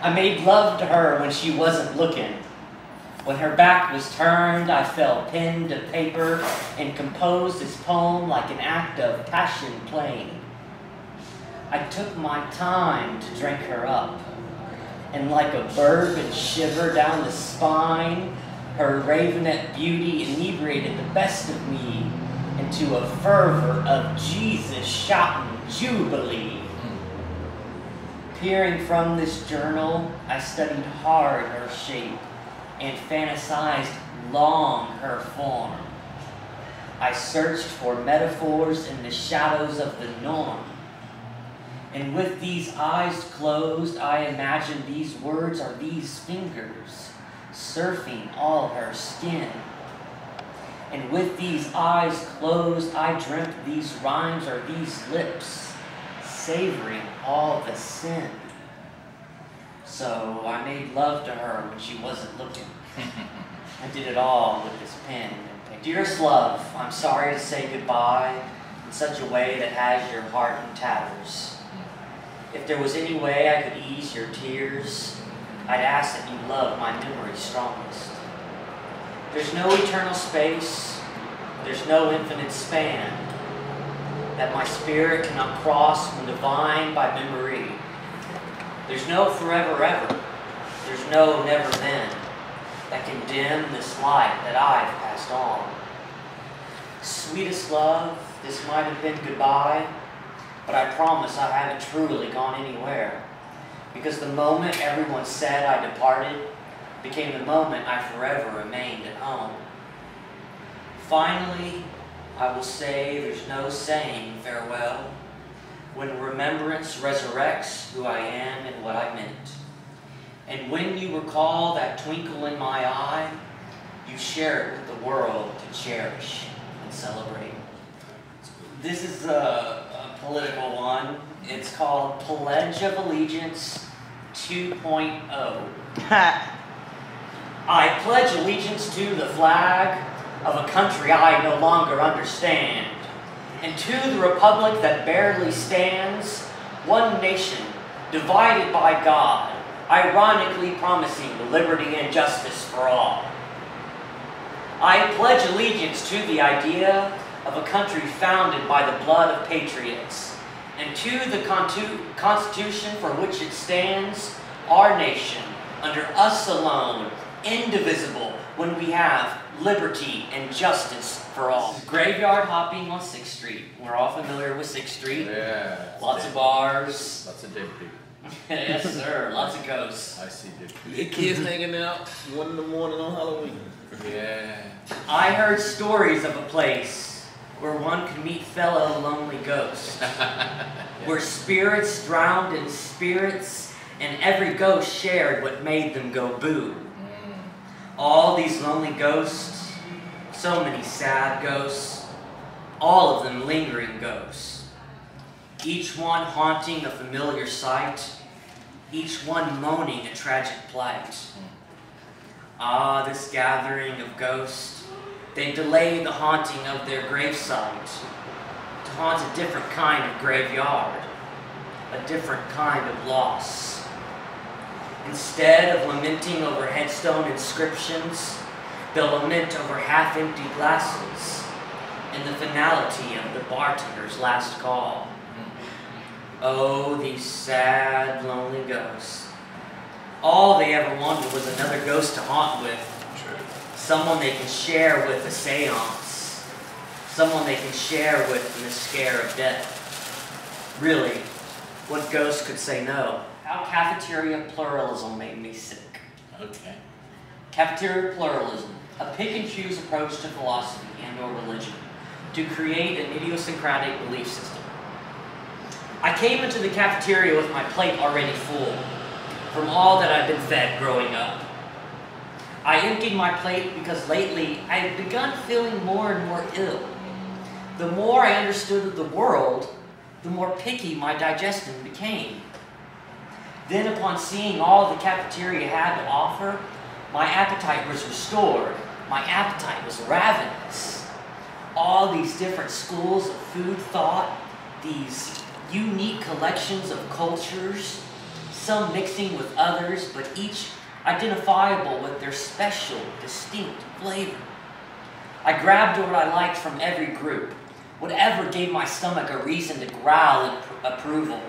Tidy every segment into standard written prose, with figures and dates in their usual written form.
I made love to her when she wasn't looking. When her back was turned, I fell pen to paper and composed this poem like an act of passion playing. I took my time to drink her up, and like a bourbon shiver down the spine, her ravenet beauty inebriated the best of me into a fervor of Jesus shouting jubilee. Peering from this journal, I studied hard her shape and fantasized long her form. I searched for metaphors in the shadows of the norm. And with these eyes closed, I imagined these words are these fingers surfing all her skin. And with these eyes closed, I dreamt these rhymes are these lips savoring all the sin. So I made love to her when she wasn't looking. I did it all with this pen and paper. Dearest love, I'm sorry to say goodbye in such a way that has your heart in tatters. If there was any way I could ease your tears, I'd ask that you love my memory strongest. There's no eternal space, there's no infinite span that my spirit cannot cross when divined by memory. There's no forever ever, there's no never then that can dim this light that I've passed on. Sweetest love, this might have been goodbye, but I promise I haven't truly gone anywhere, because the moment everyone said I departed became the moment I forever remained at home. Finally, I will say there's no saying farewell when remembrance resurrects who I am and what I meant. And when you recall that twinkle in my eye, you share it with the world to cherish and celebrate. This is a political one. It's called Pledge of Allegiance 2.0. I pledge allegiance to the flag of a country I no longer understand, and to the republic that barely stands, one nation divided by God, ironically promising liberty and justice for all. I pledge allegiance to the idea of a country founded by the blood of patriots, and to the Constitution for which it stands, our nation, under us alone, indivisible, when we have liberty and justice for all. Graveyard hopping on 6th Street. We're all familiar with 6th Street. Yeah. Lots of bars. Lots of dead people. Yes, sir. Lots of ghosts. I see dead people. The kids hanging out 1 in the morning on Halloween. Yeah. I heard stories of a place where one could meet fellow lonely ghosts, where spirits drowned in spirits, and every ghost shared what made them go boo. All these lonely ghosts, so many sad ghosts, all of them lingering ghosts, each one haunting a familiar sight, each one moaning a tragic plight. Ah, this gathering of ghosts, they delay the haunting of their gravesite to haunt a different kind of graveyard, a different kind of loss. Instead of lamenting over headstone inscriptions, they'll lament over half-empty glasses and the finality of the bartender's last call. Oh, these sad, lonely ghosts. All they ever wanted was another ghost to haunt with. True. Someone they can share with a seance. Someone they can share with in the scare of death. Really, what ghost could say no? How cafeteria pluralism made me sick. Okay. Cafeteria pluralism, a pick-and-choose approach to philosophy and or religion to create an idiosyncratic belief system. I came into the cafeteria with my plate already full from all that I'd been fed growing up. I emptied my plate because lately I had begun feeling more and more ill. The more I understood of the world, the more picky my digestion became. Then upon seeing all the cafeteria had to offer, my appetite was restored. My appetite was ravenous. All these different schools of food thought, these unique collections of cultures, some mixing with others, but each identifiable with their special, distinct flavor. I grabbed what I liked from every group, whatever gave my stomach a reason to growl in approval.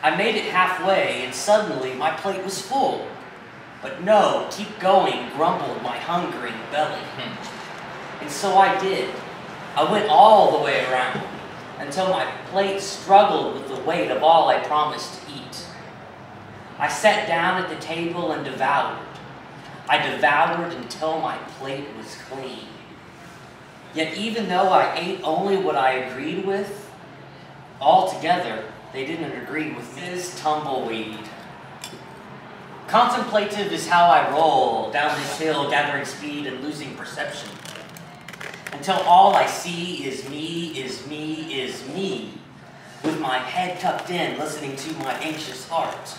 I made it halfway, and suddenly my plate was full. But no, keep going, grumbled my hungering belly. And so I did. I went all the way around, until my plate struggled with the weight of all I promised to eat. I sat down at the table and devoured. I devoured until my plate was clean. Yet even though I ate only what I agreed with, altogether they didn't agree with me. This tumbleweed. Contemplative is how I roll down this hill, gathering speed and losing perception, until all I see is me, is me, is me, with my head tucked in, listening to my anxious heart.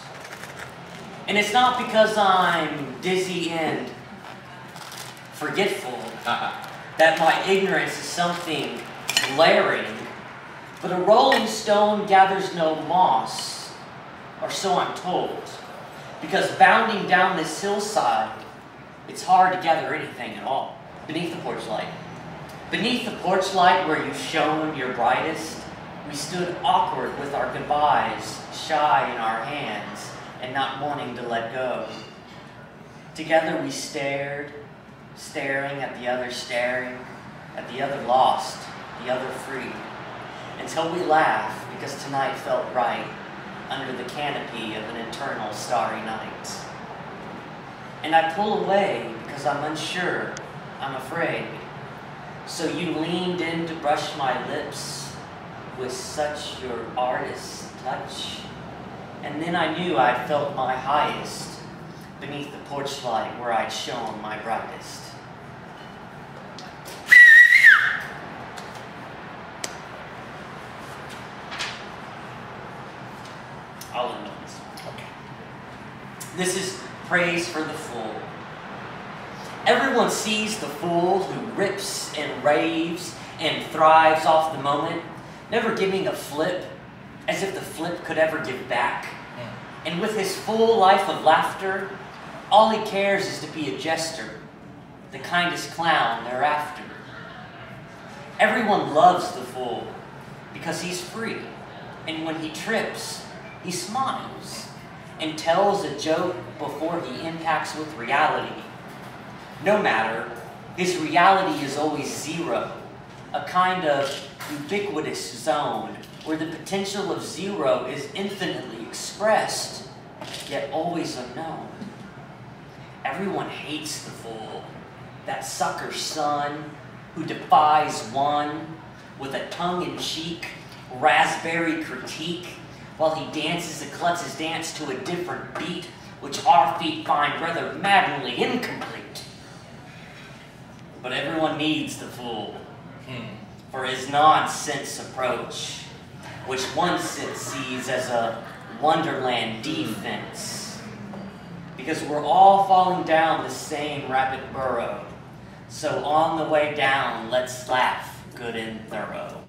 And it's not because I'm dizzy and forgetful that my ignorance is something glaring, but a rolling stone gathers no moss, or so I'm told, because bounding down this hillside, it's hard to gather anything at all. Beneath the porch light. Beneath the porch light where you shone your brightest, we stood awkward with our goodbyes, shy in our hands, and not wanting to let go. Together we stared, staring at the other lost, the other free, until we laughed because tonight felt right under the canopy of an eternal starry night. And I pull away because I'm unsure, I'm afraid. So you leaned in to brush my lips with such your artist's touch. And then I knew I'd felt my highest beneath the porch light where I'd shone my brightest. I'll end on this. Okay. This is praise for the fool. Everyone sees the fool who rips and raves and thrives off the moment, never giving a flip, as if the flip could ever give back. And with his full life of laughter, all he cares is to be a jester, the kindest clown thereafter. Everyone loves the fool because he's free, and when he trips, he smiles and tells a joke before he impacts with reality. No matter, his reality is always zero, a kind of ubiquitous zone where the potential of zero is infinitely expressed, yet always unknown. Everyone hates the fool, that sucker son who defies one with a tongue-in-cheek, raspberry critique while he dances a klutz's dance to a different beat, which our feet find rather maddeningly incomplete. But everyone needs the fool for his nonsense approach, which one sees as a wonderland defense. Because we're all falling down the same rapid burrow. So on the way down, let's laugh good and thorough.